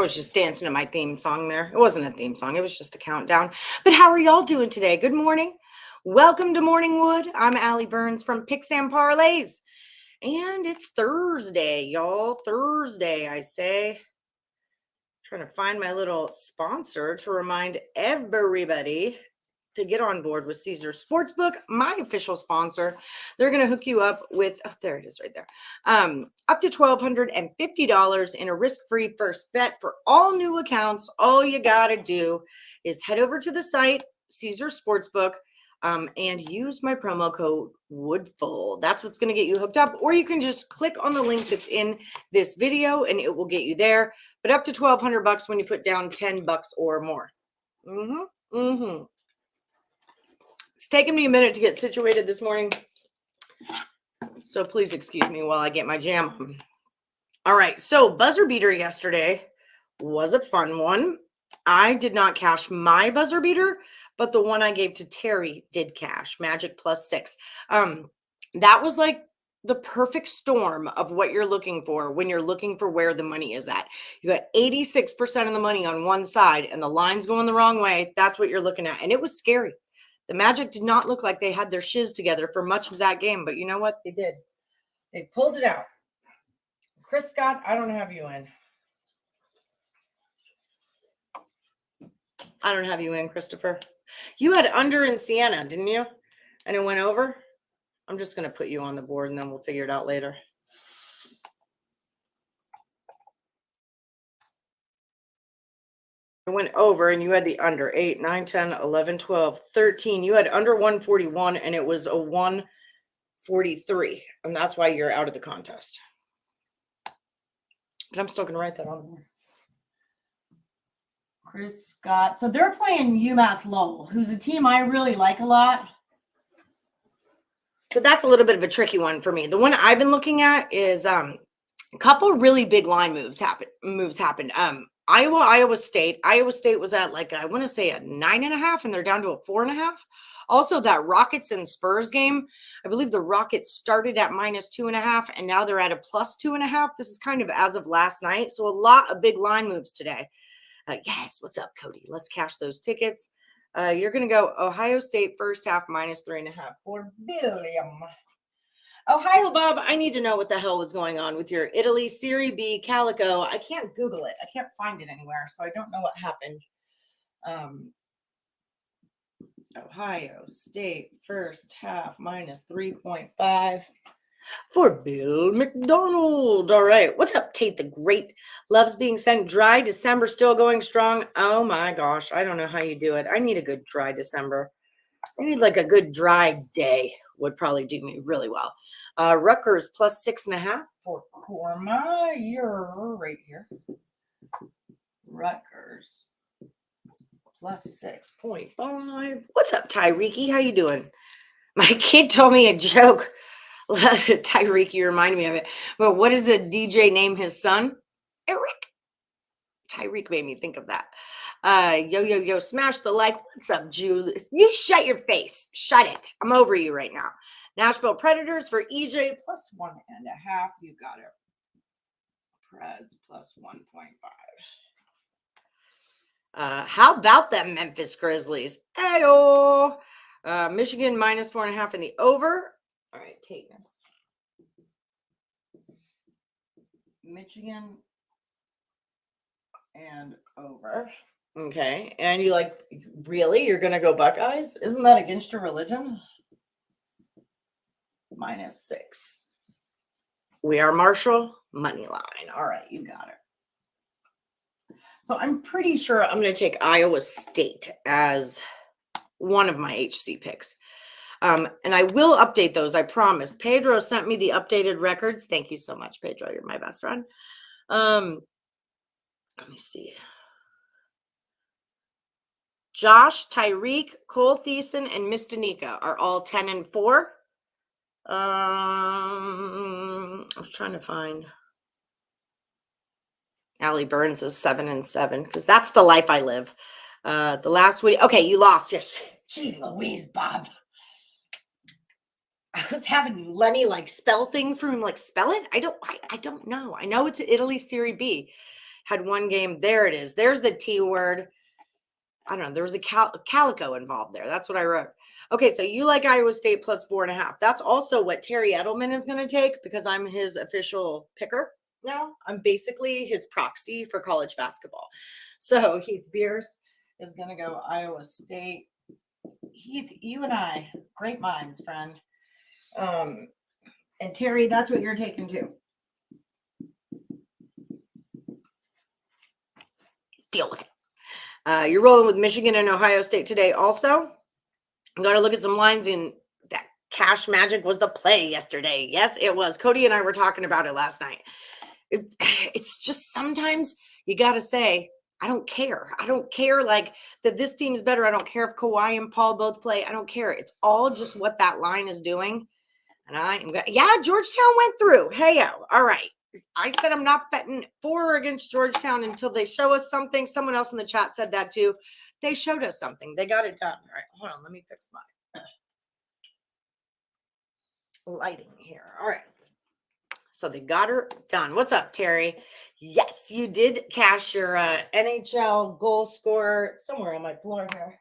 was just dancing to my theme song there. It wasn't a theme song. It was just a countdown. But how are y'all doing today? Good morning. Welcome to Morning Wood. I'm Allie Burns from Picks and Parlays. And it's Thursday, y'all. Thursday, I say. Trying to find my little sponsor to remind everybody to get on board with Caesar Sportsbook, my official sponsor. They're going to hook you up with, oh, there it is right there, up to $1,250 in a risk-free first bet for all new accounts. All you got to do is head over to the site, Caesar Sportsbook, and use my promo code WOODFUL. That's what's going to get you hooked up. Or you can just click on the link that's in this video and it will get you there. But up to $1,200 when you put down $10 or more. It's taken me a minute to get situated this morning, so please excuse me while I get my jam on. All right, so buzzer beater yesterday was a fun one. I did not cash my buzzer beater, but the one I gave to Terry did cash, Magic +6. That was like the perfect storm of what you're looking for when you're looking for where the money is at. You got 86% of the money on one side and the line's going the wrong way. That's what you're looking at, and it was scary. The Magic did not look like they had their shiz together for much of that game, but you know what? They did. They pulled it out. Chris Scott, I don't have you in. I don't have you in, Christopher. You had under in Sienna, didn't you? And it went over? I'm just going to put you on the board, and then we'll figure it out later. It went over and you had the under 8, 9, 10, 11, 12, 13. You had under 141 and it was a 143. And that's why you're out of the contest. But I'm still going to write that on there. Chris Scott. So they're playing UMass Lowell, who's a team I really like a lot. So that's a little bit of a tricky one for me. The one I've been looking at is a couple really big line moves happened. Iowa State. Iowa State was at like, I want to say a 9.5 and they're down to a 4.5. Also that Rockets and Spurs game, I believe the Rockets started at -2.5 and now they're at a +2.5. This is kind of as of last night. So a lot of big line moves today. Yes. What's up, Cody? Let's cash those tickets. You're going to go Ohio State first half -3.5 for Billiam. Ohio, Bob, I need to know what the hell was going on with your Italy Serie B Calico. I can't Google it. I can't find it anywhere, so I don't know what happened. Ohio State first half -3.5 for Bill McDonald. All right. What's up, Tate the Great? Loves being sent dry. December still going strong. Oh, my gosh. I don't know how you do it. I need a good dry December. I need like a good dry day would probably do me really well. Rutgers +6.5 for Korma. You're right here. Rutgers +6.5. What's up, Tyreek? How you doing? My kid told me a joke. Tyreek, you reminded me of it. But what does a DJ name his son? Eric. Tyreek made me think of that. Yo, smash the like. What's up, Julie? You shut your face. Shut it. I'm over you right now. Nashville Predators for EJ +1.5. You got it. Preds +1.5. How about them Memphis Grizzlies? Ayo. Michigan -4.5 in the over. All right, take this. Michigan and over. Okay. And you like, really? You're going to go Buckeyes? Isn't that against your religion? -6. We are Marshall. Money line. All right. You got it. So I'm pretty sure I'm going to take Iowa State as one of my HC picks. And I will update those. I promise. Pedro sent me the updated records. Thank you so much, Pedro. You're my best friend. Let me see. Josh, Tyreek, Cole Thiessen, and Miss Danica are all 10-4. I was trying to find. Allie Burns is 7-7 because that's the life I live. The last week. Okay, you lost. Yes. Jeez Louise, Bob. I was having Lenny like spell things for him. Like spell it. I don't know. I know it's Italy Serie B. had one game. There it is. There's the T word. I don't know. There was a calico involved there. That's what I wrote. Okay, so you like Iowa State plus 4.5. That's also what Terry Edelman is going to take because I'm his official picker now. I'm basically his proxy for college basketball. So Heath Bierce is going to go Iowa State. Heath, you and I, great minds, friend. And Terry, that's what you're taking too. Deal with it. You're rolling with Michigan and Ohio State today also. I'm going to look at some lines in that Cash Magic was the play yesterday. Yes, it was. Cody and I were talking about it last night. It's just sometimes you got to say, I don't care. I don't care like that this team's better. I don't care if Kawhi and Paul both play. I don't care. It's all just what that line is doing. And I am going to, yeah, Georgetown went through. Hey-o. All right. I said I'm not betting for or against Georgetown until they show us something. Someone else in the chat said that too. They showed us something. They got it done. All right, hold on. Let me fix my lighting here. All right. So they got her done. What's up, Terry? Yes, you did cash your NHL goal scorer somewhere on my floor here.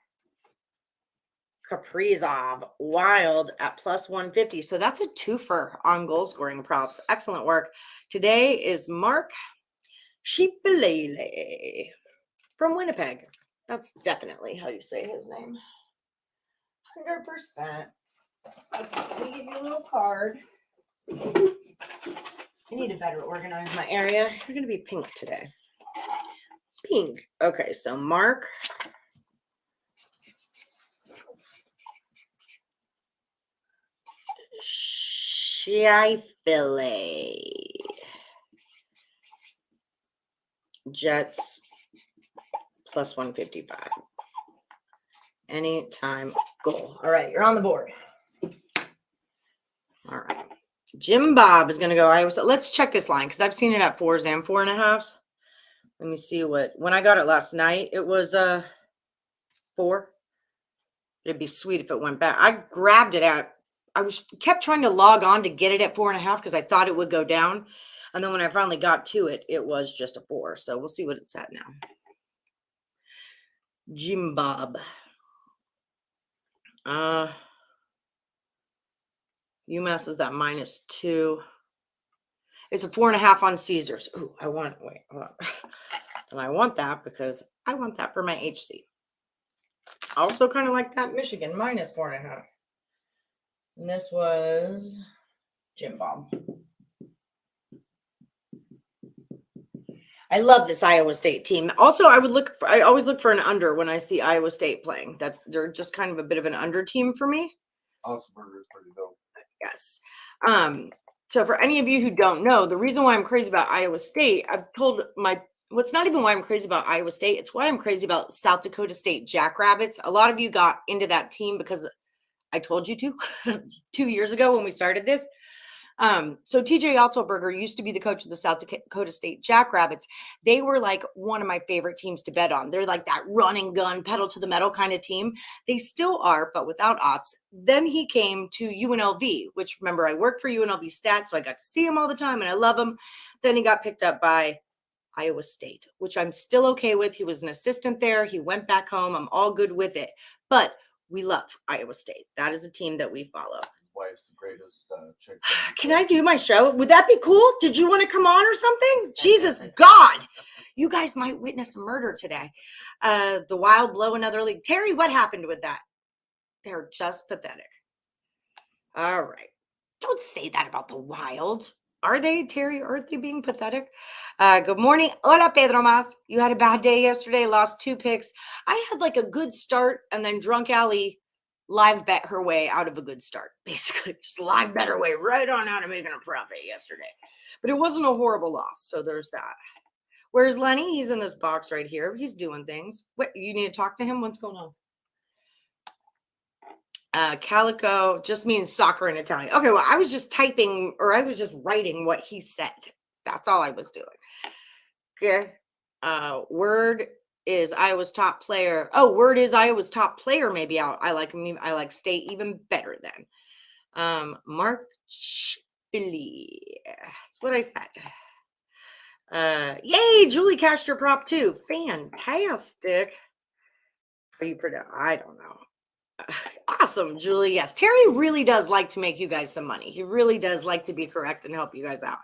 Kaprizov Wild at plus 150. So that's a twofer on goal scoring props. Excellent work. Today is Mark Shipalele from Winnipeg. That's definitely how you say his name. 100%. Okay, let me give you a little card. I need to better organize my area. You're going to be pink today. Pink. Okay, so Mark Shifley. Jets plus 155. Anytime goal. All right, you're on the board. All right. Jim Bob is going to go Iowa State. Let's check this line because I've seen it at 4s and 4.5s. Let me see when I got it last night, it was 4. It'd be sweet if it went back. I grabbed it kept trying to log on to get it at 4.5 because I thought it would go down. And then when I finally got to it, it was just a 4. So we'll see what it's at now. Jim Bob. UMass is that -2. It's a 4.5 on Caesars. Ooh, hold on. And I want that because I want that for my HC. Also kind of like that Michigan -4.5. And this was Jim Bob. I love this Iowa State team. Also, I always look for an under when I see Iowa State playing. That they're just kind of a bit of an under team for me. Osberger is pretty dope. Yes. So for any of you who don't know, the reason why I'm crazy about Iowa State, it's not even why I'm crazy about Iowa State. It's why I'm crazy about South Dakota State Jackrabbits. A lot of you got into that team because I told you to 2 years ago when we started this. So TJ Otzelberger used to be the coach of the South Dakota State Jackrabbits. They were like one of my favorite teams to bet on. They're like that run and gun, pedal to the metal kind of team. They still are, but without Otz. Then he came to UNLV, which remember I worked for UNLV Stats, so I got to see him all the time and I love him. Then he got picked up by Iowa State, which I'm still okay with. He was an assistant there. He went back home. I'm all good with it. But we love Iowa State. That is a team that we follow. Wife's the greatest chick. Can I do my show? Would that be cool? Did you want to come on or something? Jesus God. You guys might witness a murder today. The Wild blow another league. Terry, what happened with that? They're just pathetic. All right. Don't say that about the Wild. Are they, Terry? Aren't they being pathetic? Good morning. Hola, Pedro Mas. You had a bad day yesterday, lost 2 picks. I had like a good start, and then Drunk Alley live bet her way out of a good start. Basically, just live bet her way right on out of making a profit yesterday. But it wasn't a horrible loss, so there's that. Where's Lenny? He's in this box right here. He's doing things. Wait, you need to talk to him? What's going on? Calico just means soccer in Italian. Okay, well, I was just typing, or I was just writing what he said. That's all I was doing. Okay. Word is Iowa's top player. Oh, word is Iowa's top player. Maybe I like him. I like State even better than Mark Philly. That's what I said. Yay, Julie cashed your prop too. Fantastic. Are you pretty? I don't know. Awesome, Julie. Yes, Terry really does like to make you guys some money. He really does like to be correct and help you guys out.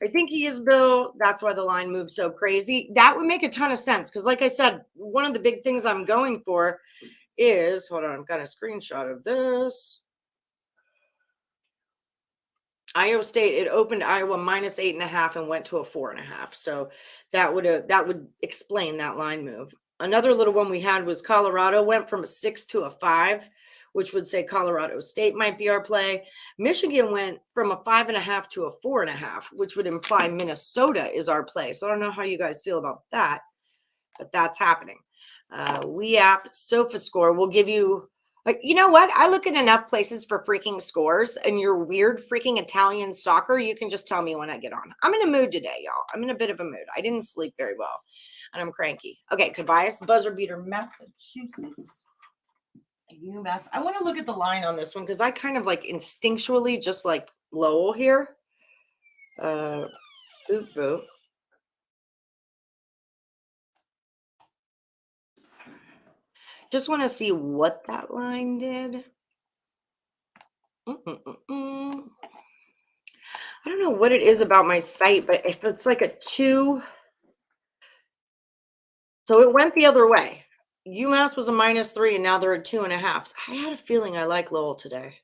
I think he is, Bill. That's why the line moves so crazy. That would make a ton of sense because, like I said, one of the big things I'm going for is, hold on, I've got a screenshot of this. Iowa State, it opened Iowa -8.5 and went to a 4.5. So that would explain that line move. Another little one we had was Colorado went from a 6 to a 5, which would say Colorado State might be our play. Michigan went from a 5.5 to a 4.5, which would imply Minnesota is our play. So I don't know how you guys feel about that, but that's happening. We app SofaScore will give you. You know what? I look at enough places for freaking scores and your weird freaking Italian soccer. You can just tell me when I get on. I'm in a mood today, y'all. I'm in a bit of a mood. I didn't sleep very well and I'm cranky. Okay, Tobias, buzzer beater, Massachusetts. UMass. I want to look at the line on this one because I kind of like instinctually just like Lowell here. Boop, boop. Just want to see what that line did. I don't know what it is about my site, but if it's like a 2. So it went the other way. UMass was a -3 and now they're at 2.5. I had a feeling I like Lowell today.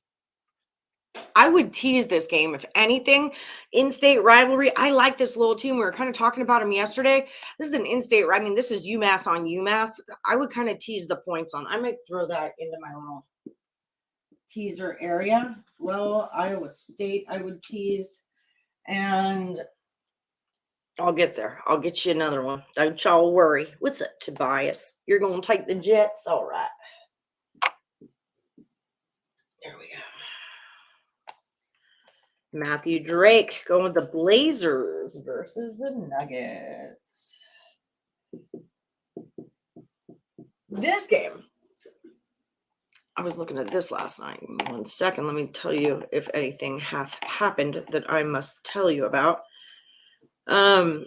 I would tease this game. If anything, in-state rivalry. I like this Lowell team. We were kind of talking about them yesterday. This is an in-state. I mean, this is UMass on UMass. I would kind of tease the points on. I might throw that into my little teaser area. Lowell, Iowa State, I would tease. And I'll get there. I'll get you another one. Don't y'all worry. What's up, Tobias? You're going to take the Jets? All right. There we go. Matthew Drake going with the Blazers versus the Nuggets. This game, I was looking at this last night. 1 second. Let me tell you if anything hath happened that I must tell you about. So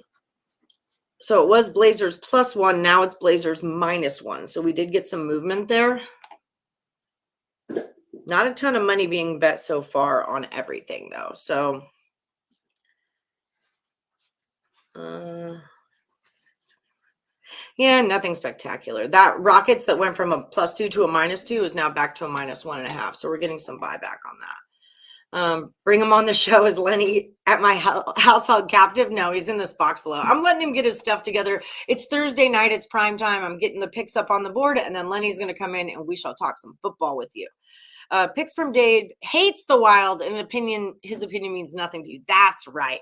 it was Blazers +1. Now it's Blazers -1. So we did get some movement there. Not a ton of money being bet so far on everything, though. So, yeah, nothing spectacular. That Rockets that went from a +2 to a -2 is now back to a -1.5. So we're getting some buyback on that. Bring him on the show as Lenny at my household captive. No, he's in this box below. I'm letting him get his stuff together. It's Thursday night. It's prime time. I'm getting the picks up on the board, and then Lenny's going to come in and we shall talk some football with you. Picks from Dave. Hates the Wild. His opinion means nothing to you. That's right.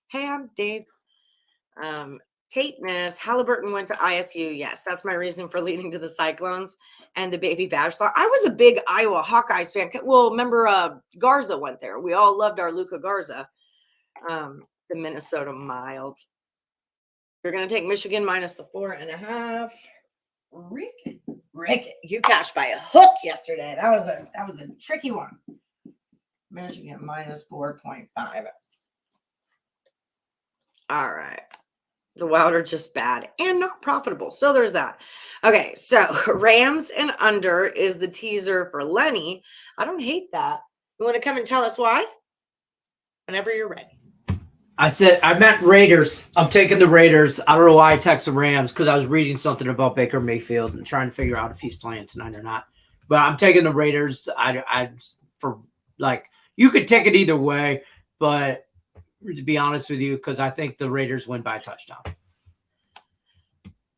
Hey, I'm Dave. Tateness. Halliburton went to ISU. Yes, that's my reason for leading to the Cyclones and the Baby Badge song. I was a big Iowa Hawkeyes fan. Well, remember Garza went there. We all loved our Luka Garza. The Minnesota Mild. You're going to take Michigan -4.5. Rick, you cashed by a hook yesterday. That was a tricky one. Michigan -4.5. All right. The Wild are just bad and not profitable. So there's that. Okay, so Rams and under is the teaser for Lenny. I don't hate that. You want to come and tell us why? Whenever you're ready. I meant Raiders. I'm taking the Raiders. I don't know why I texted the Rams because I was reading something about Baker Mayfield and trying to figure out if he's playing tonight or not. But I'm taking the Raiders. You could take it either way, but to be honest with you, because I think the Raiders win by a touchdown.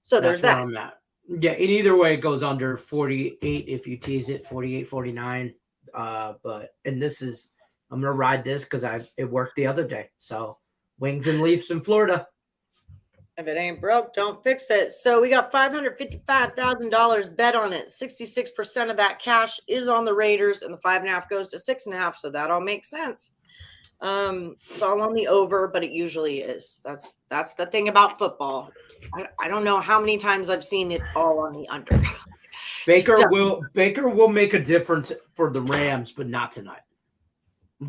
So there's that. I'm at. Yeah, in either way, it goes under 48 if you tease it, 48, 49. I'm going to ride this because it worked the other day. So Wings and Leafs in Florida. If it ain't broke, don't fix it. So we got $555,000 bet on it. 66% of that cash is on the Raiders, and the 5.5 goes to 6.5. So that all makes sense. It's all on the over, but it usually is. That's the thing about football. I don't know how many times I've seen it all on the under. Baker will make a difference for the Rams, but not tonight.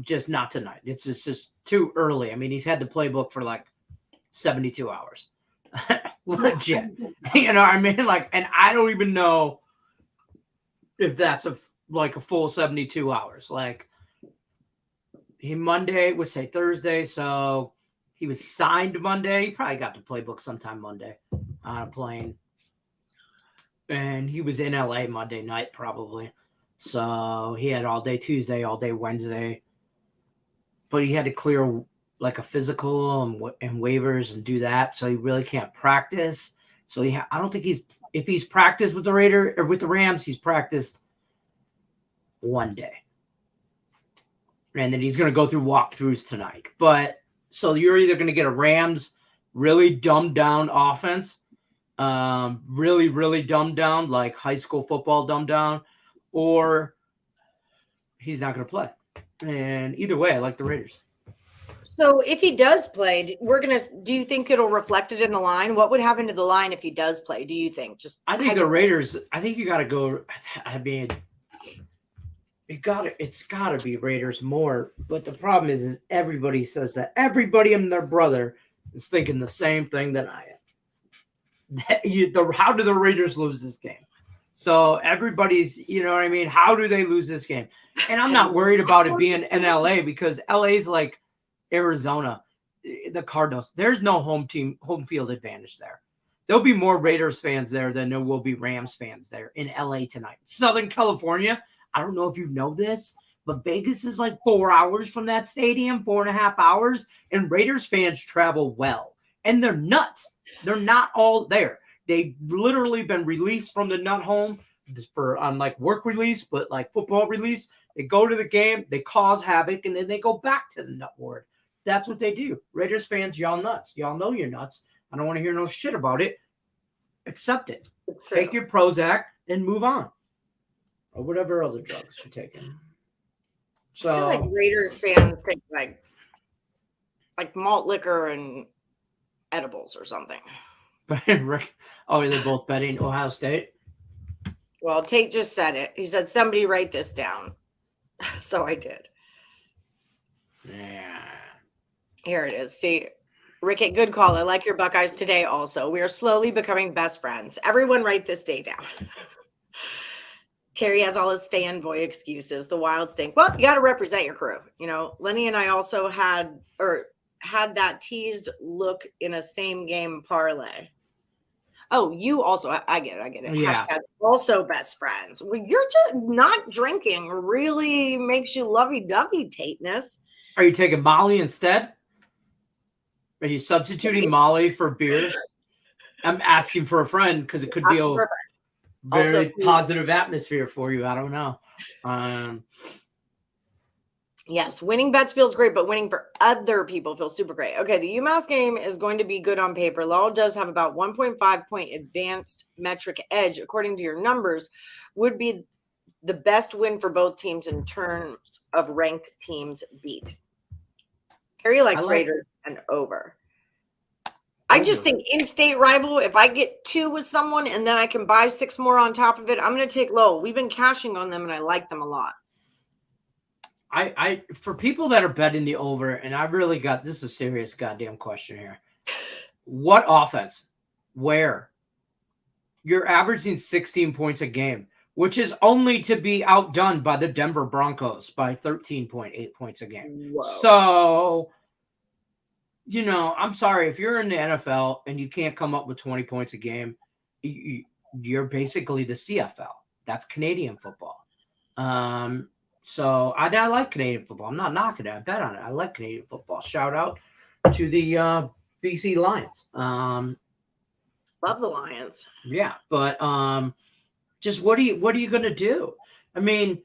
Just not tonight. It's just too early. I mean, he's had the playbook for like 72 hours. Legit. You know what I mean? Like, and I don't even know if that's a full 72 hours. Like, Monday was say Thursday, so he was signed Monday. He probably got to playbook sometime Monday on a plane. And he was in LA Monday night probably. So he had all day Tuesday, all day Wednesday. But he had to clear like a physical and waivers and do that. So he really can't practice. So I don't think if he's practiced with the Rams, he's practiced one day. And then he's going to go through walkthroughs tonight. But so you're either going to get a Rams really dumbed down offense, really, really dumbed down, like high school football dumbed down, or he's not going to play. And either way, I like the Raiders. So if he does play, do you think it'll reflect it in the line? What would happen to the line if he does play? Do you think? I think the Raiders, I think you got to go. I mean, it's got to be Raiders more. But the problem is everybody says that. Everybody and their brother is thinking the same thing that I am. How do the Raiders lose this game? So everybody's, you know what I mean? How do they lose this game? And I'm not worried about it being in LA because LA's like Arizona, the Cardinals. There's no home field advantage there. There'll be more Raiders fans there than there will be Rams fans there in LA tonight. Southern California, I don't know if you know this, but Vegas is like 4 hours from that stadium, 4.5 hours, and Raiders fans travel well. And they're nuts. They're not all there. They've literally been released from the nut home on like work release, but like football release. They go to the game, they cause havoc, and then they go back to the nut ward. That's what they do. Raiders fans, y'all nuts. Y'all know you're nuts. I don't want to hear no shit about it. Accept it. Take your Prozac and move on. Or whatever other drugs you're taking. So I feel like Raiders fans take like malt liquor and edibles or something. Oh, are they both betting Ohio State? Well, Tate just said it. He said, somebody write this down. So I did. Yeah. Here it is. See, Rickett, good call. I like your Buckeyes today also. We are slowly becoming best friends. Everyone write this day down. Terry has all his fanboy excuses. The Wild stink. Well, you got to represent your crew. You know, Lenny and I also had that teased look in a same game parlay. Oh, you also, I get it. Yeah. Hashtag also best friends. Well, you're just not drinking really makes you lovey-dovey, Tateness. Are you taking Molly instead? Are you substituting Molly for beers? I'm asking for a friend because it could be a very positive atmosphere for you. I don't know. Yes, winning bets feels great, but winning for other people feels super great. Okay, the UMass game is going to be good on paper. Lowell does have about 1.5 point advanced metric edge, according to your numbers, would be the best win for both teams in terms of ranked teams beat. Harry likes Raiders and over. I just think in-state rival, if I get 2 with someone and then I can buy 6 more on top of it, I'm going to take Lowell. We've been cashing on them, and I like them a lot. I for people that are betting the over, and I really got this is a serious goddamn question here. What offense? Where? You're averaging 16 points a game, which is only to be outdone by the Denver Broncos by 13.8 points a game. Whoa. So, you know, I'm sorry if you're in the NFL and you can't come up with 20 points a game, you're basically the CFL. That's Canadian football. So I like Canadian football. I'm not knocking it. I bet on it. I like Canadian football. Shout out to the BC Lions. Love the Lions. Yeah, but just what are you going to do? I mean,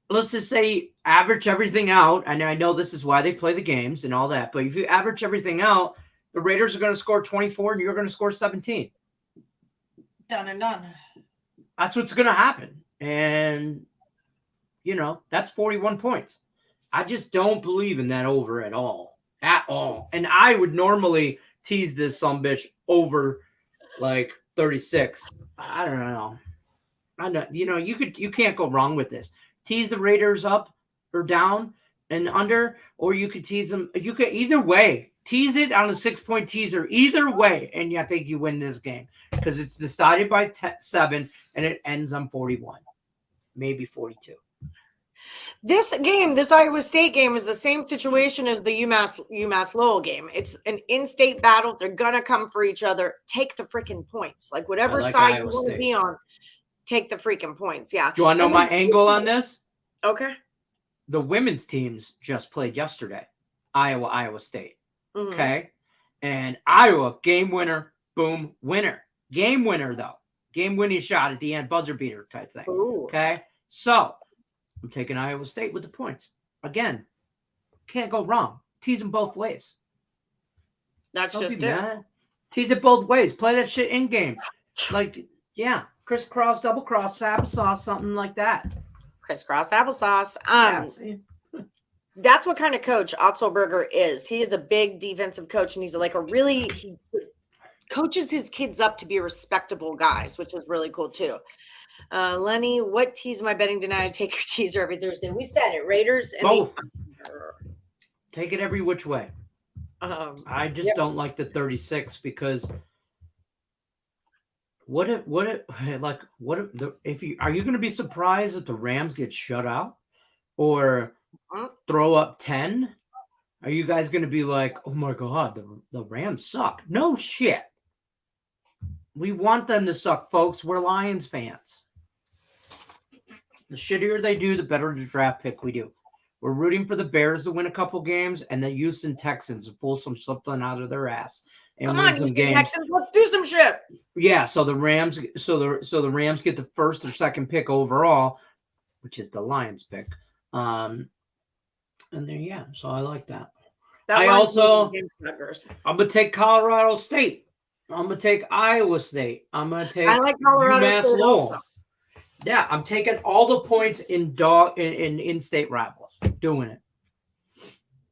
let's just say average everything out. And I know this is why they play the games and all that. But if you average everything out, the Raiders are going to score 24 and you're going to score 17. Done and done. That's what's going to happen. And you know, that's 41 points. I just don't believe in that over at all. At all. And I would normally tease this sumbitch over like 36. I don't know. I know, you know, you can't go wrong with this. Tease the Raiders up or down and under, or you could tease them. You could either way tease it on a 6-point teaser. Either way, and I think you win this game because it's decided by 7 and it ends on 41, maybe 42. This game, this Iowa State game, is the same situation as the UMass Lowell game. It's an in-state battle. They're gonna come for each other. Take the freaking points. Like whatever side Iowa you want to State. be on, take the freaking points. Yeah. Do you want to know my angle on this? Okay. The women's teams just played yesterday. Iowa State. Mhm. Okay. And Iowa, game winner, boom, winner. Game winner, though. Game winning shot at the end, buzzer beater type thing. Ooh. Okay. So I'm taking Iowa State with the points. Again, can't go wrong. Tease them both ways. That's Don't just be it. mad. Tease it both ways. Play that shit in game. Like, yeah, crisscross, double cross, applesauce, something like that. Crisscross applesauce. Yeah, see? That's what kind of coach Otzelberger is. He is a big defensive coach, and he's like he coaches his kids up to be respectable guys, which is really cool too. Lenny, what tease am I betting tonight? I take your teaser every Thursday. We said it. Raiders and Both. Take it every which way. I just don't like the 36 because are you going to be surprised if the Rams get shut out or throw up 10? Are you guys going to be like, oh my God, the Rams suck? No shit. We want them to suck, folks. We're Lions fans. The shittier they do, the better the draft pick we do. We're rooting for the Bears to win a couple games and the Houston Texans to pull something out of their ass and Come win on, some Houston games. Texans, let's do some shit. Yeah, so the Rams get the first or second pick overall, which is the Lions pick. And then so I like that. I'm gonna take Colorado State. I'm gonna take Iowa State. I'm gonna take I like Colorado UMass State Lowell. also. Yeah, I'm taking all the points in state rivals. Doing it.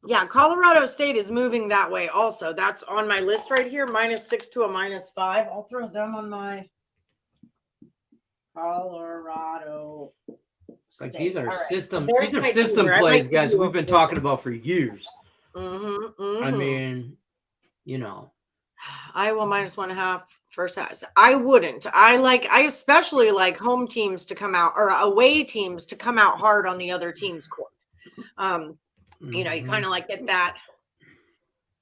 Yeah, Colorado State is moving that way also. That's on my list right here, -6 to a -5. I'll throw them on my Colorado State. Like these are All right. system There's these are my system teaser. I plays, might guys, give you we've a been teaser. talking about for years. Mm-hmm. I mean, Iowa -1.5 first half. I wouldn't. I especially like home teams to come out or away teams to come out hard on the other team's court. You kind of like get that.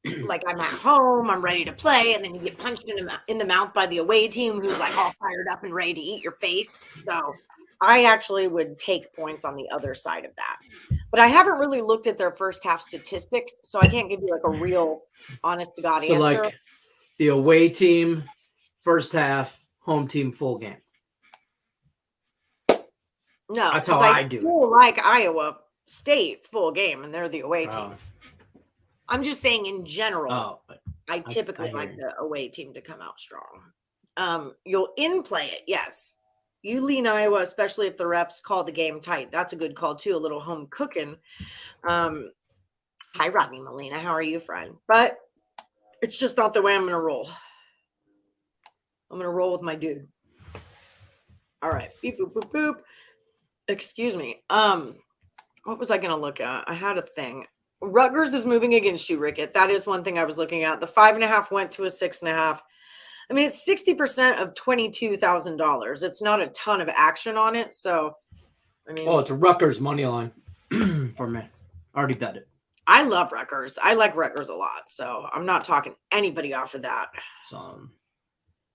Like I'm at home, I'm ready to play, and then you get punched in the mouth by the away team who's like all fired up and ready to eat your face. So I actually would take points on the other side of that. But I haven't really looked at their first half statistics, so I can't give you like a real honest to God so answer. like the away team, first half, home team, full game. No, That's how I I do it. feel like Iowa State full game, and they're the away team. Oh. I'm just saying in general. Oh, I typically hear like you. the away team to come out strong. You'll in play it, yes. You lean Iowa, especially if the refs call the game tight. That's a good call too. A little home cooking. Hi, Rodney Molina. How are you, friend? But it's just not the way I'm going to roll. I'm going to roll with my dude. All right. Beep, boop, boop, boop. Excuse me. What was I going to look at? I had a thing. Rutgers is moving against you, Rickett. That is one thing I was looking at. The 5.5 went to a 6.5. I mean, it's 60% of $22,000. It's not a ton of action on it. So, I mean, it's a Rutgers money line for me. Already bet it. I love Rutgers. I like Rutgers a lot. So I'm not talking anybody off of that. So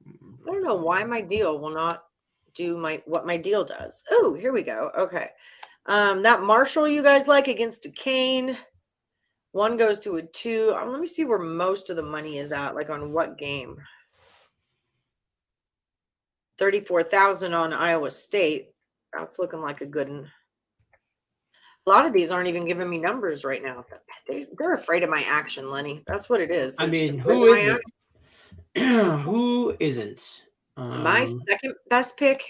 I don't know why my deal will not do what my deal does. Oh, here we go. Okay. That Marshall you guys like against Duquesne. 1 goes to a 2. Let me see where most of the money is at, like on what game. 34,000 on Iowa State. That's looking like a good one. A lot of these aren't even giving me numbers right now. They're afraid of my action, Lenny. That's what it is. I They're just mean, afraid who of my isn't? action. Who isn't? My second best pick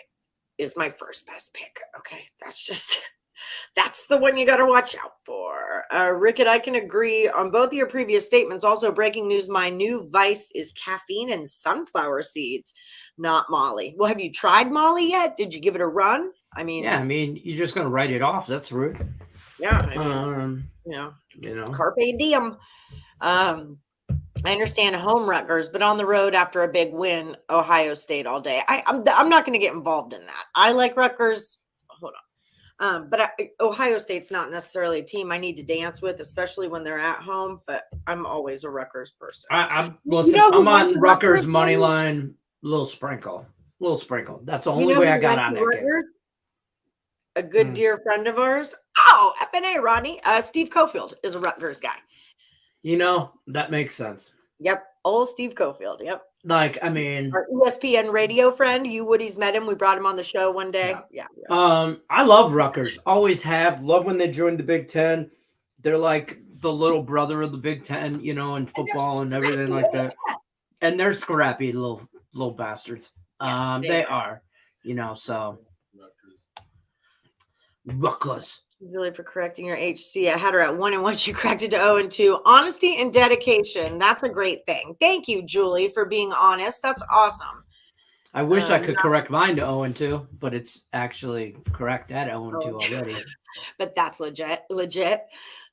is my first best pick. Okay, that's the one you got to watch out for. Rickett, I can agree on both of your previous statements. Also, breaking news, my new vice is caffeine and sunflower seeds, not Molly. Well, have you tried Molly yet? Did you give it a run? I mean, Yeah, I mean, you're just gonna write it off. That's rude. yeah, I mean, You know. carpe diem. I understand home Rutgers, but on the road after a big win, Ohio State all day. I'm not going to get involved in that. I like Rutgers. Hold on. But Ohio State's not necessarily a team I need to dance with, especially when they're at home. But I'm always a Rutgers person. I'm who I'm went on to Rutgers money Rutgers? line, little sprinkle. That's the You only know way who I got went on to that game. Rutgers? A good dear friend of ours. Oh, FNA, Rodney. Steve Cofield is a Rutgers guy. You know, that makes sense. Yep. Old Steve Cofield. Yep. Like, I mean, Our ESPN radio friend. You Woodies met him. We brought him on the show one day. Yeah. I love Rutgers. Always have. Love when they joined the Big Ten. They're like the little brother of the Big Ten, you know, in football and everything like that. And they're scrappy little bastards. They are, you know, so Rutgers. Really for correcting your HC. I had her at 1-1. She corrected to 0-2. Honesty and dedication. That's a great thing. Thank you, Julie, for being honest. That's awesome. I wish I could correct mine to 0-2, but it's actually correct at 0-2 already. But that's legit.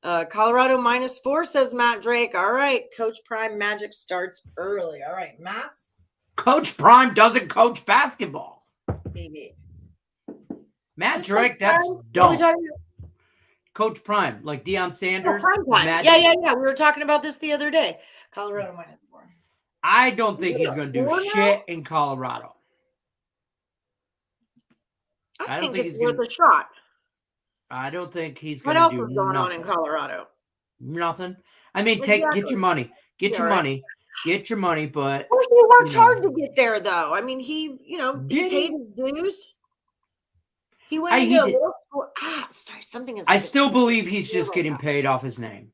Colorado -4, says Matt Drake. All right. Coach Prime Magic starts early. All right. Matt's. Coach Prime doesn't coach basketball. Maybe. Matt Who's Drake, Coach that's Prime? What are we dumb. talking about? Coach Prime, like Deion Sanders. Prime time. Yeah. We were talking about this the other day. Colorado -4. I don't think he's going to do shit in Colorado. I think it's worth a shot. I don't think he's going What to do else is going on in Colorado? Nothing. I mean, Exactly. get your money. Get your money, but Well, he worked hard to get there, though. I mean, he paid his dues. He went into a little school. Sorry, something is. I still believe he's just getting paid off his name,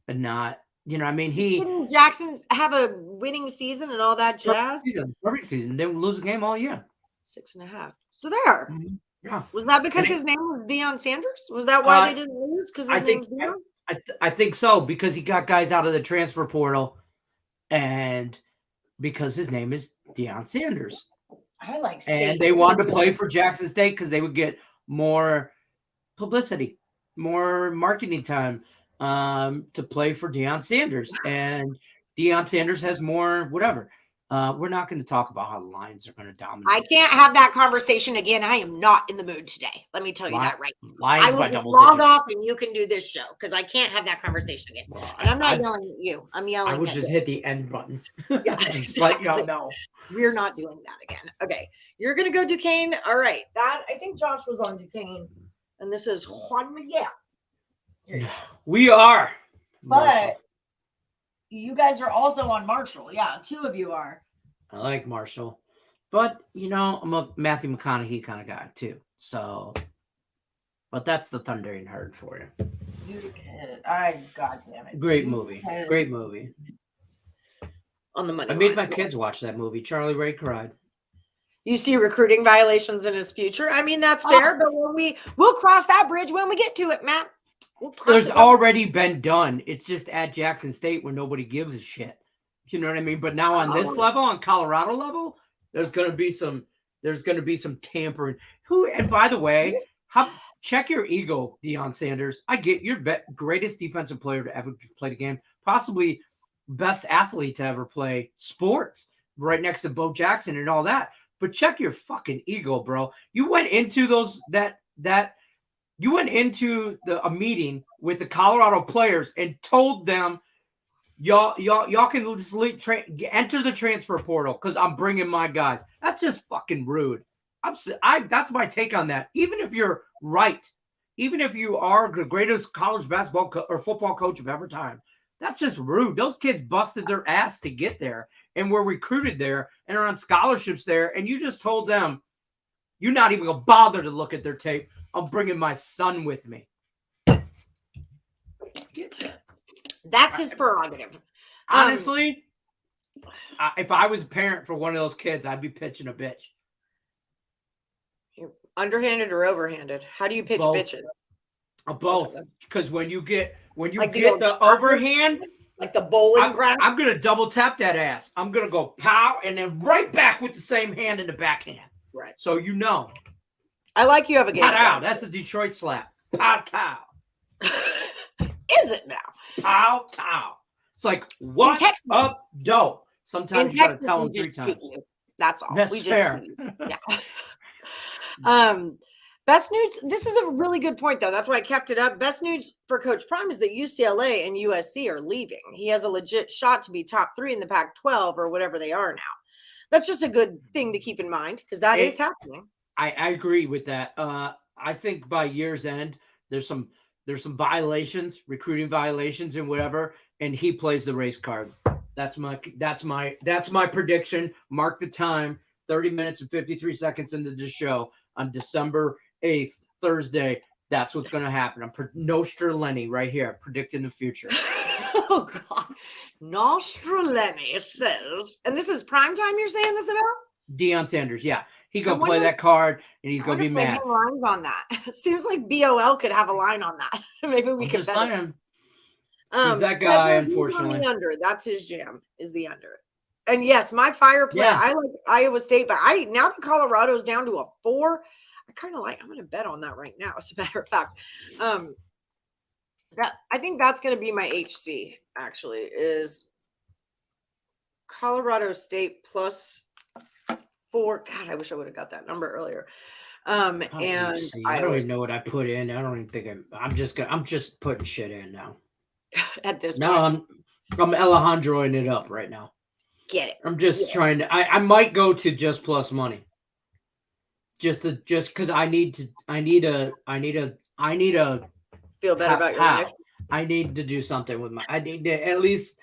and not. You know, I mean, didn't Jackson have a winning season and all that jazz. Perfect season. Didn't lose a game all year. 6.5. So there. Mm-hmm. Yeah. Was that because his name was Deion Sanders? Was that why they didn't lose? Because his name's Deion? I think so, because he got guys out of the transfer portal, and because his name is Deion Sanders. I like State. And they wanted to play for Jackson State because they would get more publicity, more marketing time to play for Deion Sanders. And Deion Sanders has more whatever. We're not going to talk about how the Lions are going to dominate. I can't have that conversation again. I am not in the mood today. Let me tell you that right now. Lions I will by double log digits. off and you can do this show because I can't have that conversation again. Well, and I'm not yelling at you. I'm yelling I would at just you. hit the end button. Yeah, Just let y'all know. We're not doing that again. Okay. You're going to go Duquesne. All right. I think Josh was on Duquesne. And this is Juan Miguel. We are. But you guys are also on Marshall. Yeah, 2 of you are. I like Marshall. But, you know, I'm a Matthew McConaughey kind of guy, too. So, but that's the Thundering Herd for you. God damn it. Great movie. Great movie. On the money I made line. my kids watch that movie. Charlie Ray cried. You see recruiting violations in his future. I mean, that's fair, but we'll cross that bridge when we get to it, Matt. There's already been done. It's just at Jackson State where nobody gives a shit. You know what I mean? But now on this level, on Colorado level, there's going to be some tampering. And by the way, check your ego, Deion Sanders. I get your greatest defensive player to ever play the game, possibly best athlete to ever play sports, right next to Bo Jackson and all that. But check your fucking ego, bro. You went into a meeting with the Colorado players and told them, y'all can just enter the transfer portal because I'm bringing my guys. That's just fucking rude. That's my take on that. Even if you're right, even if you are the greatest college basketball or football coach of ever time, that's just rude. Those kids busted their ass to get there and were recruited there and are on scholarships there, and you just told them you're not even gonna bother to look at their tape. I'm bringing my son with me. That's his prerogative. Honestly, if I was a parent for one of those kids, I'd be pitching a bitch. Underhanded or overhanded? How do you pitch bitches? Both. Because when you get Like the overhand, like the bowling ground. I'm gonna double tap that ass. I'm gonna go pow and then right back with the same hand in the backhand. Right. So you know. I like you have a game. Pow. That's a Detroit slap. Pow, pow. Is it now? Pow, pow. It's like, what Texas- up, dope. Sometimes you got to tell them we 3 just shoot times. you. That's all. That's we just fair. shoot you. Best news. This is a really good point, though. That's why I kept it up. Best news for Coach Prime is that UCLA and USC are leaving. He has a legit shot to be top 3 in the Pac-12 or whatever they are now. That's just a good thing to keep in mind because that is happening. I agree with that. I think by year's end, there's some violations, recruiting violations, and whatever, and he plays the race card. That's my prediction. Mark the time. 30 minutes and 53 seconds into the show on December 8th, Thursday. That's what's going to happen. I'm Nostra Lenny right here, predicting the future. Oh, God. Nostra Lenny says. And this is prime time you're saying this about? Deion Sanders, yeah. He going to play that card, and he's going to be mad. Lines on that. Seems like BOL could have a line on that. Maybe we could bet him. He's that guy, unfortunately. The under. That's his jam, is the under. And yes, my fire play, Yeah. I like Iowa State, but now that Colorado's down to a 4, I kind of like, I'm going to bet on that right now, as a matter of fact. That I think that's going to be my HC, actually, is Colorado State plus 4. God, I wish I would have got that number earlier. And I don't even know what I put in. I don't even think I'm just putting shit in now. At this point. No, I'm Alejandroing it up right now. Get it. I'm just trying to. I might go to just plus money. Just because I need a feel better about your life. I need to do something with I need to at least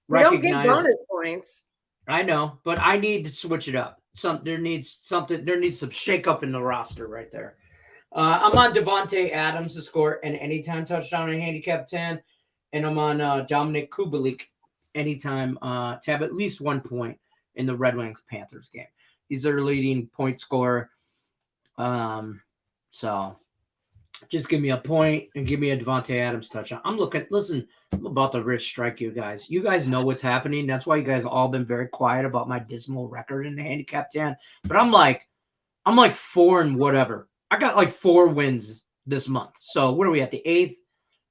recognize. You don't get bonus points. I know, but I need to switch it up. There needs some shake up in the roster right there. I'm on Devontae Adams to score an anytime touchdown in handicap 10, and I'm on Dominic Kubalik anytime to have at least 1 point in the Red Wings Panthers game. He's their leading point scorer. So just give me a point and give me a Devontae Adams touchdown. I'm about to rich strike you guys. You guys know what's happening. That's why you guys all been very quiet about my dismal record in the handicap 10. But I'm like 4 and whatever. I got like 4 wins this month. So what are we at, the 8th?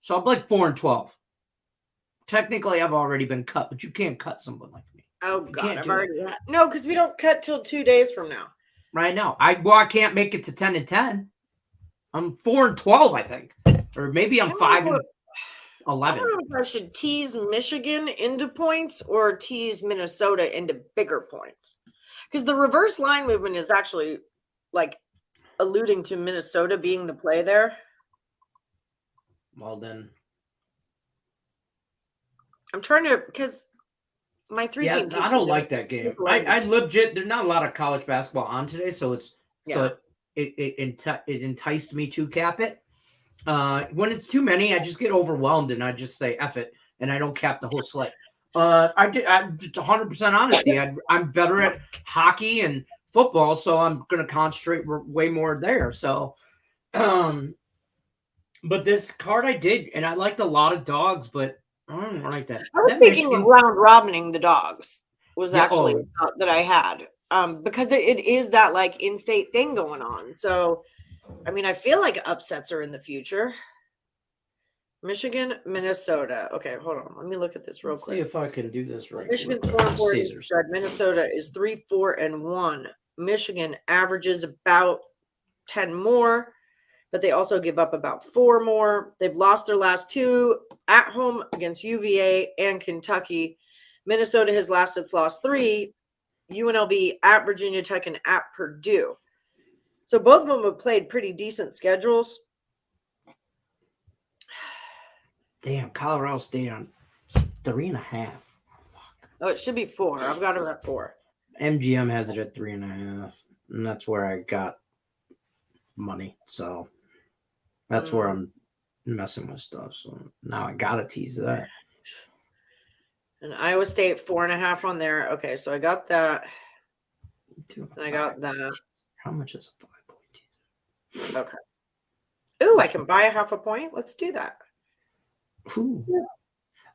So I'm like 4 and 12. Technically, I've already been cut, but you can't cut someone like me. Oh, God, I've already had. No, because we don't cut till 2 days from now. Right now. I can't make it to 10 and 10. I'm 4 and 12, I think. Or maybe I'm 5 and 11. I don't know if I should tease Michigan into points or tease Minnesota into bigger points. Because the reverse line movement is actually like alluding to Minnesota being the play there. Well, then. I'm trying to, because my 3 teams. I don't like that game. I legit, there's not a lot of college basketball on today, so it enticed me to cap it. When it's too many, I just get overwhelmed and I just say F it, and I don't cap the whole slate. I'm just 100% honesty. I'm better at hockey and football, so I'm going to concentrate way more there. So, but this card I did, and I liked a lot of dogs, but I don't like that. I was thinking round robining the dogs was actually a thought that I had. Because it is that like in-state thing going on. So, I mean, I feel like upsets are in the future. Michigan, Minnesota. Okay, hold on. Let me look at this real quick. See if I can do this right. Michigan's 4-4. Minnesota is 3-4-1. Michigan averages about 10 more, but they also give up about 4 more. They've lost their last 2 at home against UVA and Kentucky. Minnesota has lost 3. UNLV at Virginia Tech and at Purdue. So both of them have played pretty decent schedules. Damn, Colorado State on 3.5. Oh, it should be 4. I've got it at 4. MGM has it at 3.5, and that's where I got money. So that's where I'm messing with stuff. So now I gotta tease that. And Iowa State 4.5 on there. Okay, so I got that. And I got that. How much is a 5 point? Okay. Ooh, I can buy a half a point. Let's do that. Ooh.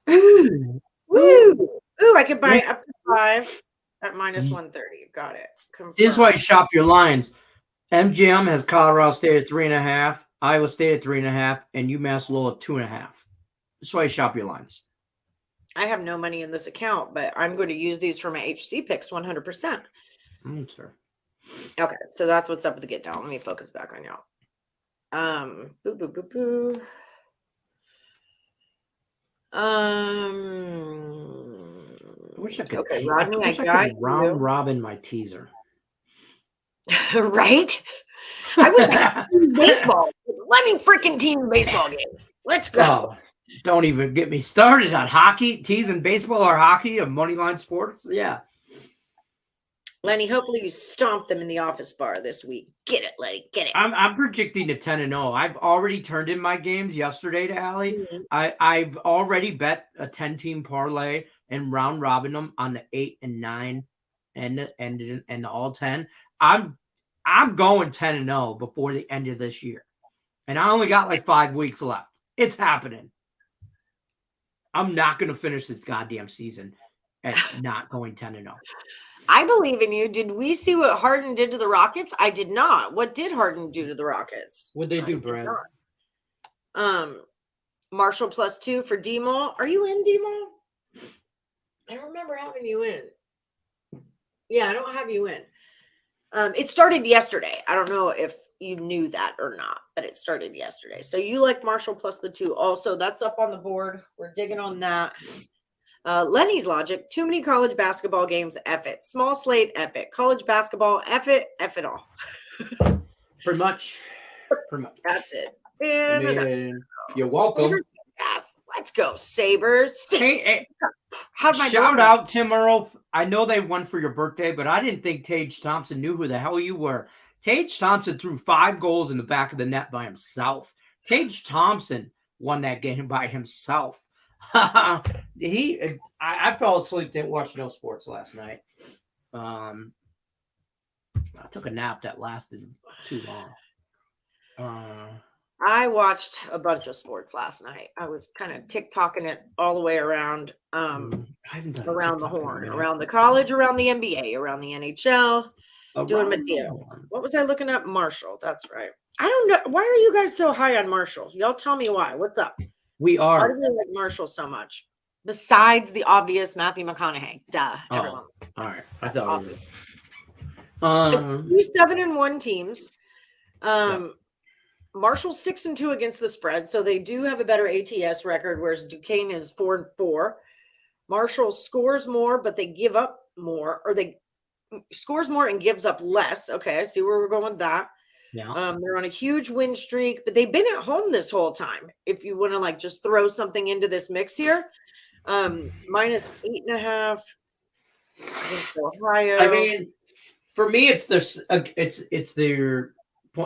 Ooh. Woo. Ooh, I can buy up to 5 at minus 130. Got it. Confirmed. This is why you shop your lines. MGM has Colorado State at 3.5, Iowa State at 3.5, and UMass Lowell at 2.5. That's why you shop your lines. I have no money in this account, but I'm going to use these for my HC picks 100%. That's fair. Okay, so that's what's up with the get down. Let me focus back on y'all. Boo, boo, boo, boo. I wish I could. Okay, Rodney, I wish I got could round robin my teaser. right? I wish I could baseball. Let me freaking team baseball game. Let's go. Oh, don't even get me started on hockey, teasing baseball or hockey or moneyline sports. Yeah. Lenny, hopefully you stomp them in the office bar this week. Get it, Lenny. Get it. I'm predicting a 10-0. I've already turned in my games yesterday to Allie. I've already bet a 10-team parlay and round robin them on the 8 and 9 and the all 10. I'm going 10-0 before the end of this year. And I only got like 5 weeks left. It's happening. I'm not going to finish this goddamn season at not going 10-0. I believe in you. Did we see what Harden did to the Rockets? I did not. What did Harden do to the Rockets? What'd they do, Brad? Marshall +2 for D-Mall. Are you in, D-Mall? I don't remember having you in. Yeah, I don't have you in. It started yesterday. I don't know if you knew that or not, but it started yesterday. So you like Marshall +2 also. That's up on the board. We're digging on that. Lenny's logic, too many college basketball games, F it. Small slate, F it. College basketball, F it all. Pretty much. That's it. You're welcome. Yes, let's go, Sabres. Hey, how'd my shout out, Tim Earle. I know they won for your birthday, but I didn't think Tage Thompson knew who the hell you were. Tage Thompson threw 5 goals in the back of the net by himself. Tage Thompson won that game by himself. I fell asleep, didn't watch no sports last night. I took a nap that lasted too long. I watched a bunch of sports last night. I was kind of TikToking it all the way around, around the horn, around the college, around the NBA, around the NHL, doing my deal. What was I looking at? Marshall. That's right. I don't know. Why are you guys so high on Marshall? Y'all tell me why. What's up? We are. Why do you like Marshall so much? Besides the obvious Matthew McConaughey. Duh. Everyone. All right. I thought it was. 2-7-1 teams. Marshall's 6-2 against the spread, so they do have a better ATS record, whereas Duquesne is 4-4. Marshall scores more, but they give up more, or they scores more and gives up less. Okay, I see where we're going with that. Yeah. They're on a huge win streak, but they've been at home this whole time. If you want to like just throw something into this mix here, -8.5 against Ohio. I mean, for me, it's their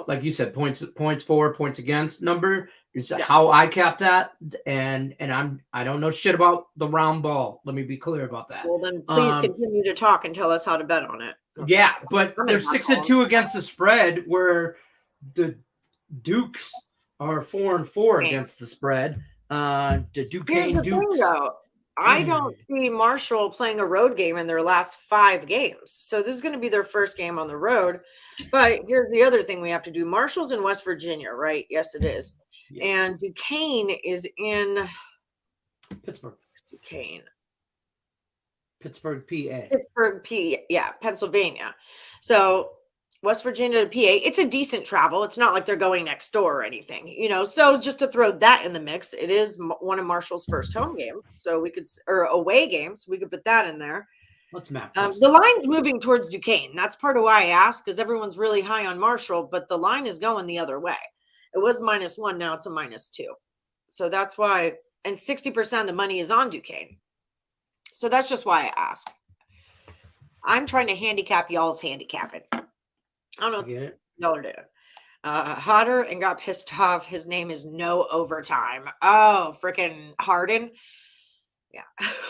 like you said, points for, points against number is how I cap that, and I don't know shit about the round ball. Let me be clear about that. Well, then please continue to talk and tell us how to bet on it. Yeah, but they're 6-2 against the spread, where the Dukes are 4-4 against the spread. The Duquesne Dukes. I don't see Marshall playing a road game in their last 5 games. So this is going to be their first game on the road. But here's the other thing we have to do. Marshall's in West Virginia, right? Yes, it is. Yeah. And Duquesne is in Pittsburgh. Duquesne. Pittsburgh, PA. Yeah, Pennsylvania. So West Virginia to PA, it's a decent travel. It's not like they're going next door or anything, So just to throw that in the mix, it is one of Marshall's first home games. So we could, or away games, we could put that in there. Let's map. The line's moving towards Duquesne. That's part of why I asked, because everyone's really high on Marshall, but the line is going the other way. It was -1, now it's a -2. So that's why, and 60% of the money is on Duquesne. So that's just why I ask. I'm trying to handicap y'all's handicapping. I don't know what y'all are doing. Hodder and got pissed off. His name is No Overtime. Oh, freaking Harden. Yeah.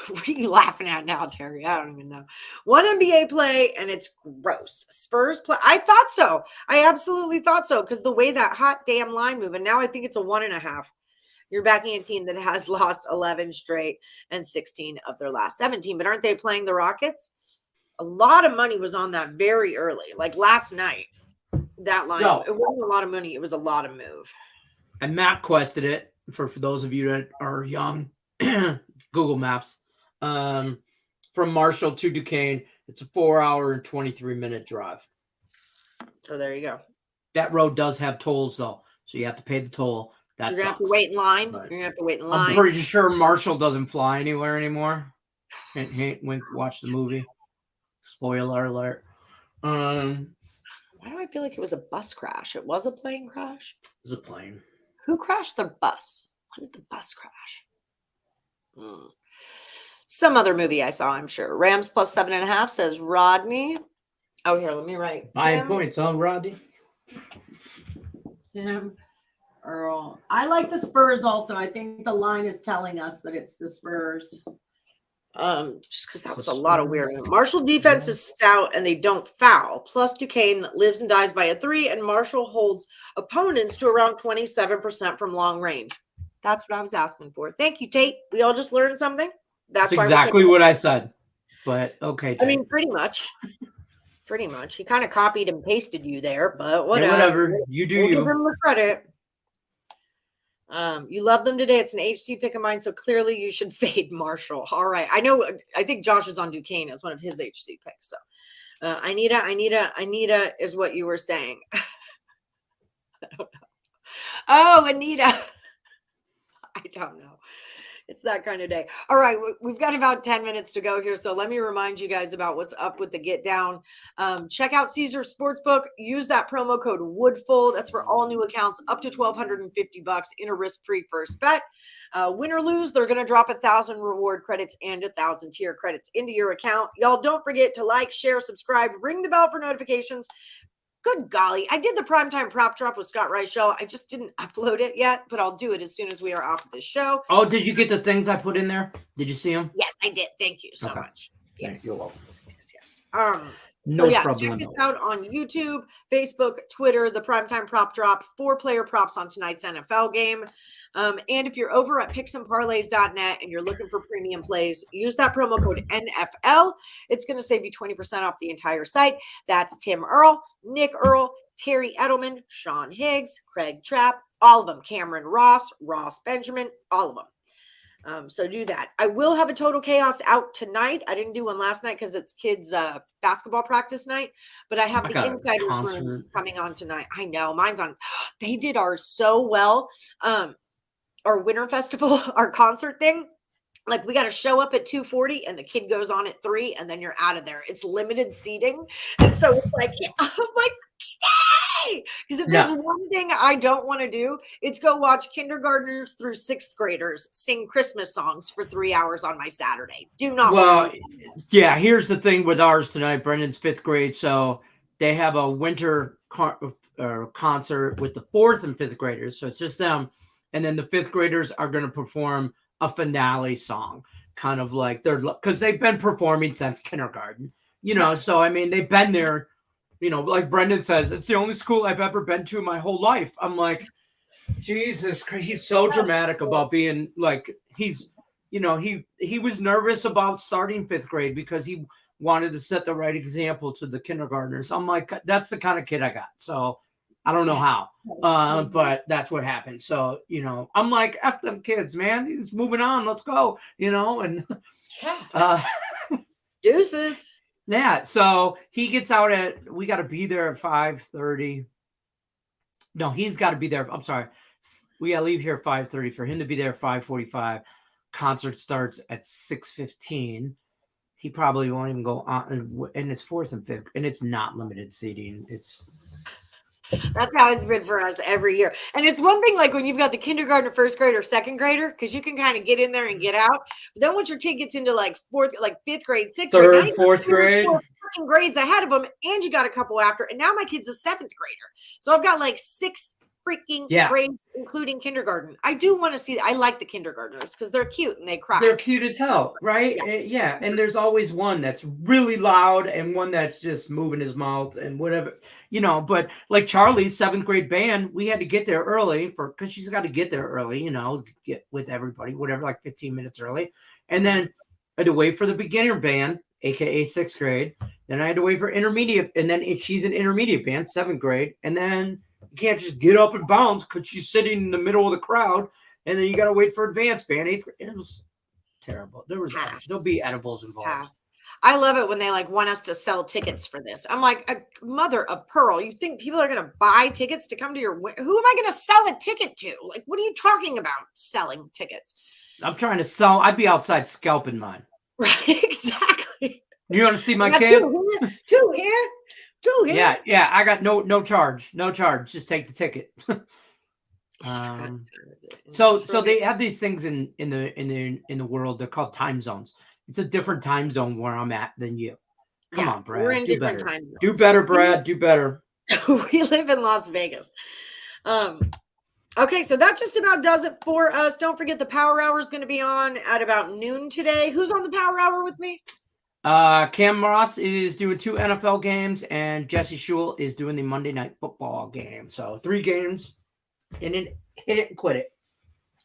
What are you laughing at now, Terry? I don't even know. One NBA play, and it's gross. Spurs play. I thought so. I absolutely thought so, because the way that hot damn line moving, now I think it's a 1.5. You're backing a team that has lost 11 straight and 16 of their last 17. But aren't they playing the Rockets? A lot of money was on that very early. Like last night, That line, So- it wasn't a lot of money. It was a lot of move. I map quested it for those of you that are young. Google Maps. From Marshall to Duquesne, it's a 4-hour and 23-minute drive. So there you go. That road does have tolls though, so you have to pay the toll. That You're gonna have sucks. to wait in line. But You're gonna have to wait in line. I'm pretty sure Marshall doesn't fly anywhere anymore. Hint, hint, wink, watch the movie. Spoiler alert. Why do I feel like it was a bus crash? It was a plane crash. It's a plane. Who crashed the bus? When did the bus crash? Some other movie I saw, I'm sure. Rams plus 7.5 says Rodney. Oh, here, let me write. 5 points, huh, Rodney? Tim, Earle. I like the Spurs also. I think the line is telling us that it's the Spurs. Just because that was a lot of weird. Marshall defense is stout and they don't foul. Plus Duquesne lives and dies by a 3, and Marshall holds opponents to around 27% from long range. That's what I was asking for. Thank you, Tate. We all just learned something. That's why exactly what I said. But okay. I mean, pretty much. Pretty much. He kind of copied and pasted you there, but whatever. Yeah, whatever. You do We'll you. give him the credit. You love them today. It's an HC pick of mine, so clearly you should fade Marshall. All right. I know. I think Josh is on Duquesne as one of his HC picks. So Anita is what you were saying. I don't know. Oh, Anita. I don't know. It's that kind of day. All right. We've got about 10 minutes to go here. So let me remind you guys about what's up with the Get Down. Check out Caesar Sportsbook. Use that promo code WOODFUL. That's for all new accounts up to $1,250 in a risk-free first bet. Win or lose, they're going to drop 1,000 reward credits and 1,000 tier credits into your account. Y'all don't forget to like, share, subscribe, ring the bell for notifications. Good golly. I did the primetime prop drop with Scott Rice show. I just didn't upload it yet, but I'll do it as soon as we are off of this show. Oh, did you get the things I put in there? Did you see them? Yes, I did. Thank you so Okay. much. Yes. Yes. Yes. No So yeah, problem. check us out on YouTube, Facebook, Twitter, the Primetime Prop Drop, 4-player props on tonight's NFL game. And if you're over at picksandparlays.net and you're looking for premium plays, use that promo code NFL. It's going to save you 20% off the entire site. That's Tim Earle, Nick Earle, Terry Edelman, Sean Higgs, Craig Trapp, all of them, Cameron Ross, Ross Benjamin, all of them. So do that. I will have a Total Chaos out tonight. I didn't do one last night because it's kids' basketball practice night, but I have the Insiders Room coming on tonight. I know mine's on. They did ours so well. Our Winter Festival, our concert thing. Like we got to show up at 2:40 and the kid goes on at 3 and then you're out of there. It's limited seating. And so it's like, I'm like, yay! Because if there's one thing I don't want to do, it's go watch kindergartners through 6th graders sing Christmas songs for 3 hours on my Saturday. Do not. Well, yeah, here's the thing with ours tonight. Brendan's 5th grade. So they have a winter concert with the 4th and 5th graders. So it's just them. And then the 5th graders are going to perform a finale song, kind of like because they've been performing since kindergarten, so I mean they've been there, like Brendan says, it's the only school I've ever been to in my whole life. I'm like, Jesus Christ, he's so dramatic about being like, he's he was nervous about starting 5th grade because he wanted to set the right example to the kindergartners. I'm like, that's the kind of kid I got. So I don't know how, but that's what happened. So, I'm like, F them kids, man. He's moving on. Let's go, and deuces. Yeah. So he gets out we got to be there at 5:30. No, he's got to be there. I'm sorry. We got to leave here at 5:30 for him to be there at 5:45. Concert starts at 6:15. He probably won't even go on. And it's 4th and 5th, and it's not limited seating. That's how it's been for us every year. And it's one thing like when you've got the kindergarten, 1st grade, or 2nd grader, because you can kind of get in there and get out. But then once your kid gets into like 5th grade, 6th grade, 4th grade, 4 grades ahead of them, and you got a couple after. And now my kid's a 7th grader. So I've got like 6 freaking grades, including kindergarten. I do want to see. I like the kindergartners because they're cute and they cry. They're cute as hell, right? Yeah. And there's always one that's really loud and one that's just moving his mouth and whatever, But like Charlie's 7th grade band, we had to get there early because she's got to get there early, get with everybody, whatever, like 15 minutes early. And then I had to wait for the beginner band. aka 6th grade. Then I had to wait for intermediate, and then if she's in intermediate band, 7th grade, and then you can't just get up and bounce because she's sitting in the middle of the crowd, and then you got to wait for advanced band, 8th grade. It was terrible. There'll be edibles involved. Pass. I love it when they like want us to sell tickets for this. I'm like, mother of pearl. You think people are going to buy tickets to come to your? Who am I going to sell a ticket to? Like, what are you talking about? Selling tickets? I'm trying to sell. I'd be outside scalping mine. Right, exactly. You want to see my kid? Two here. Yeah. I got no charge. Just take the ticket. So they have these things in the world. They're called time zones. It's a different time zone where I'm at than you. Come on, Brad. We're in Do different better. time zones. Do better, Brad. Do better. We live in Las Vegas. Okay, so that just about does it for us. Don't forget the Power Hour is going to be on at about noon today. Who's on the Power Hour with me? Cam Ross is doing 2 NFL games, and Jesse Shule is doing the Monday Night Football game. So 3 games, and then hit it and quit it.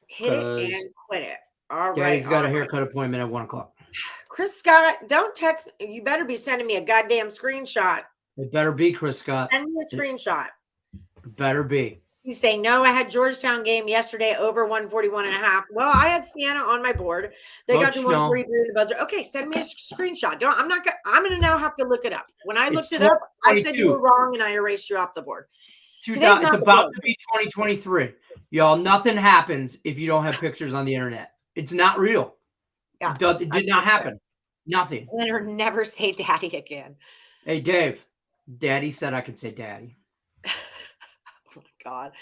Hit it and quit it. All right. Daddy's got a haircut appointment at 1 o'clock. Chris Scott, don't text me. You better be sending me a goddamn screenshot. It better be, Chris Scott. Send me a screenshot. It better be. You say, no, I had Georgetown game yesterday over 141.5. Well, I had Siena on my board. They got to 143 in the buzzer. Okay, send me a screenshot. I'm going to now have to look it up. When I looked it up, I said you were wrong and I erased you off the board. It's about to be 2023. Y'all, nothing happens if you don't have pictures on the internet. It's not real. Yeah, it did not happen. Nothing. Or never say daddy again. Hey, Dave. Daddy said I could say daddy. Oh my God.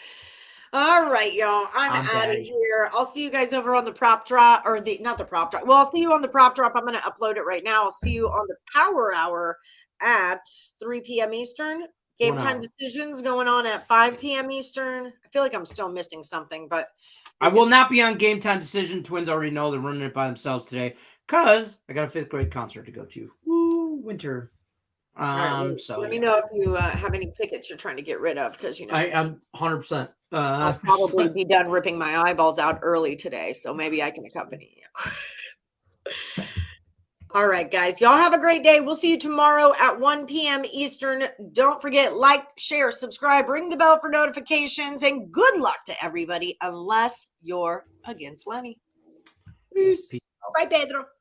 All right, y'all. I'm out of here. I'll see you guys over on the prop drop or not the prop drop. Well, I'll see you on the prop drop. I'm going to upload it right now. I'll see you on the Power Hour at 3 p.m. Eastern. Game time decisions going on at 5 p.m. Eastern. I feel like I'm still missing something, but I will not be on game time decision. Twins already know they're running it by themselves today because I got a 5th grade concert to go to. Woo, winter. So let me know if you have any tickets you're trying to get rid of because I'm 100%. I'll probably be done ripping my eyeballs out early today, so maybe I can accompany you. All right, guys, y'all have a great day. We'll see you tomorrow at 1 p.m. Eastern. Don't forget, like, share, subscribe, ring the bell for notifications, and good luck to everybody unless you're against Lenny. Peace. Bye, Pedro.